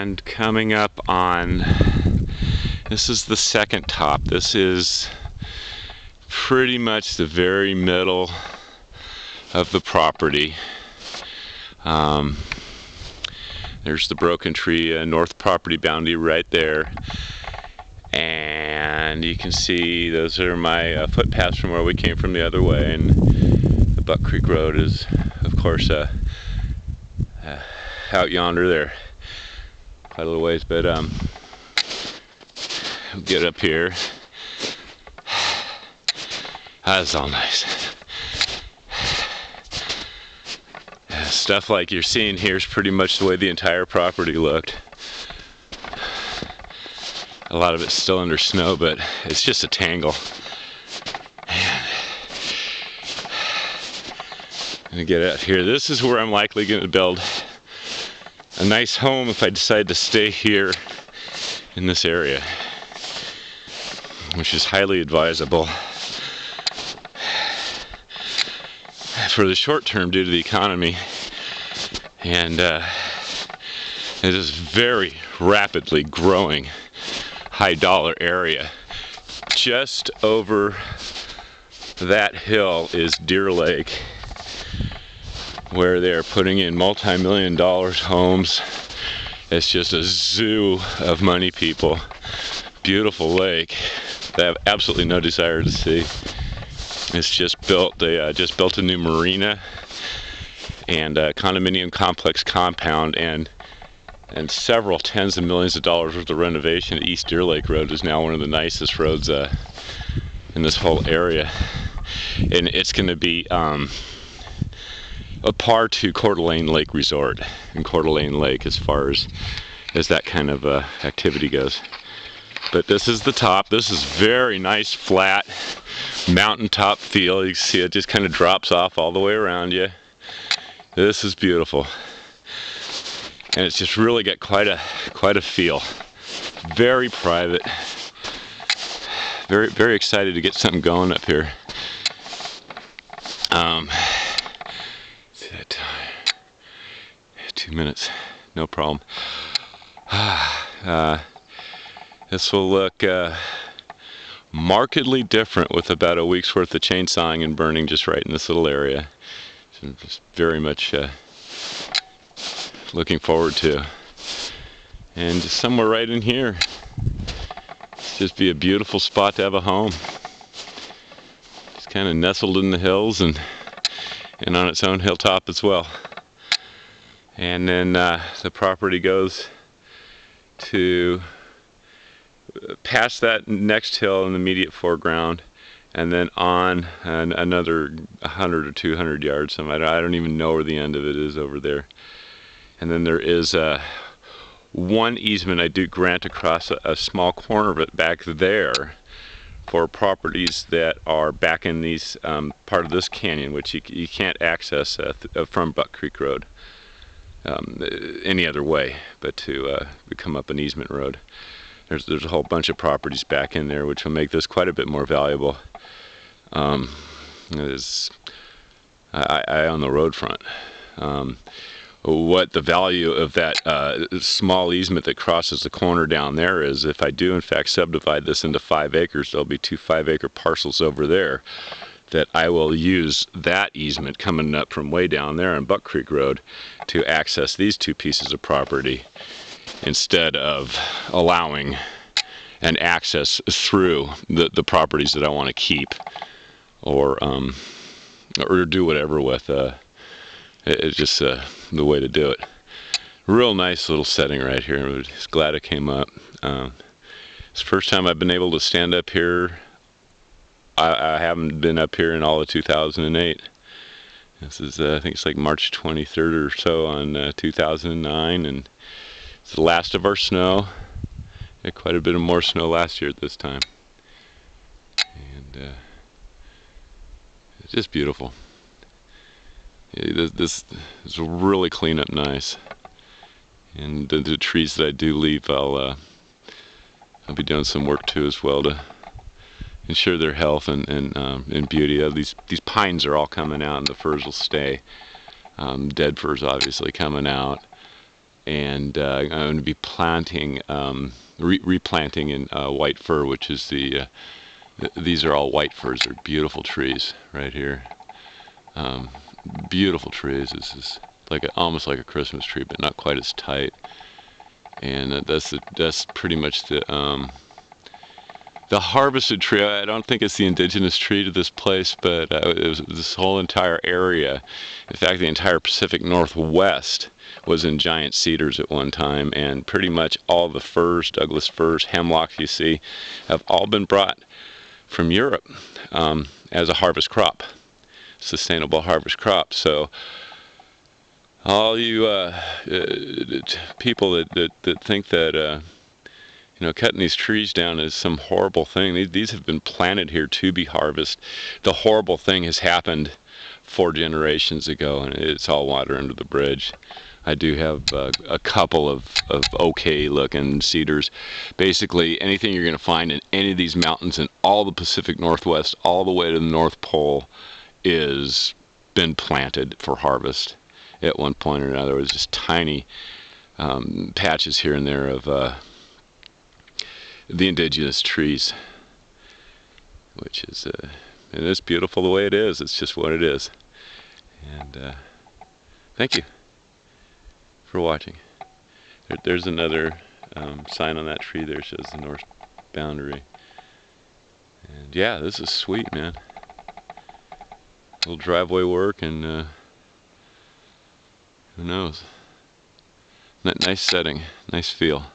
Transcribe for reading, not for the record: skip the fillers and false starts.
And coming up on, this is the second top. This is pretty much the very middle of the property. There's the broken tree, north property boundary right there. And you can see those are my footpaths from where we came from the other way. And the Buck Creek Road is, of course, out yonder there. Quite a little ways, but we'll get up here. That's all nice. Stuff like you're seeing here is pretty much the way the entire property looked. A lot of it's still under snow, but it's just a tangle. Man. I'm gonna get out here. This is where I'm likely gonna build a nice home if I decide to stay here in this area, which is highly advisable for the short term due to the economy, and it is very rapidly growing high dollar area. Just over that hill is Deer Lake, where they're putting in multi-million-dollar homes. It's just a zoo of money people. Beautiful lake that I have absolutely no desire to see. It's just built. They just built a new marina and a condominium complex compound, and several tens of millions of dollars worth of renovation. East Deer Lake Road is now one of the nicest roads in this whole area, and it's going to be a par to Coeur d'Alene Lake Resort and Coeur d'Alene Lake as far as that kind of activity goes. But this is the top. This is very nice, flat, mountaintop feel. You can see it just kind of drops off all the way around you. This is beautiful. And it's just really got quite a feel. Very private. Very, very excited to get something going up here. See that time? 2 minutes, no problem. This will look markedly different with about a week's worth of chainsawing and burning just right in this little area. So I'm just very much looking forward to. And just somewhere right in here, it's just be a beautiful spot to have a home. It's kind of nestled in the hills and on its own hilltop as well. And then the property goes to past that next hill in the immediate foreground, and then on another 100 or 200 yards. I don't even know where the end of it is over there. And then there is one easement I do grant across a small corner of it back there for properties that are back in these part of this canyon, which you can't access from Buck Creek Road any other way but to come up an easement road. There's a whole bunch of properties back in there which will make this quite a bit more valuable. I own the road front. What the value of that small easement that crosses the corner down there is, if I do in fact subdivide this into 5 acres, there'll be 2 5-acre parcels over there that I will use that easement coming up from way down there on Buck Creek Road to access these 2 pieces of property, instead of allowing an access through the properties that I want to keep or do whatever with. It's just the way to do it. Real nice little setting right here. I'm just glad it came up. It's the first time I've been able to stand up here. I haven't been up here in all of 2008. This is, I think it's like March 23rd or so on 2009, and it's the last of our snow. Had quite a bit of more snow last year at this time. And it's just beautiful. Yeah, this is really clean up nice. And the trees that I do leave, I'll be doing some work too as well to ensure their health and beauty. These pines are all coming out, and the firs will stay. Dead firs obviously coming out. and I'm going to be planting, replanting in white fir, which is these are all white firs. They're beautiful trees right here. Beautiful trees. This is like almost like a Christmas tree, but not quite as tight. And that's pretty much the harvested tree. I don't think it's the indigenous tree to this place, but it was this whole entire area. In fact, the entire Pacific Northwest was in giant cedars at one time, and pretty much all the firs, Douglas firs, hemlocks you see, have all been brought from Europe as a harvest crop, sustainable harvest crop. So all you people that think that cutting these trees down is some horrible thing. These have been planted here to be harvested. The horrible thing has happened 4 generations ago, and it's all water under the bridge. I do have a couple of okay looking cedars. Basically anything you're going to find in any of these mountains in all the Pacific Northwest all the way to the North Pole is been planted for harvest at one point or another. There was just tiny patches here and there of the indigenous trees, which is it is beautiful the way it is. It's just what it is. And thank you for watching. There's another sign on that tree there, shows the north boundary. And yeah, this is sweet, man. Little driveway work, and who knows? Nice setting, nice feel.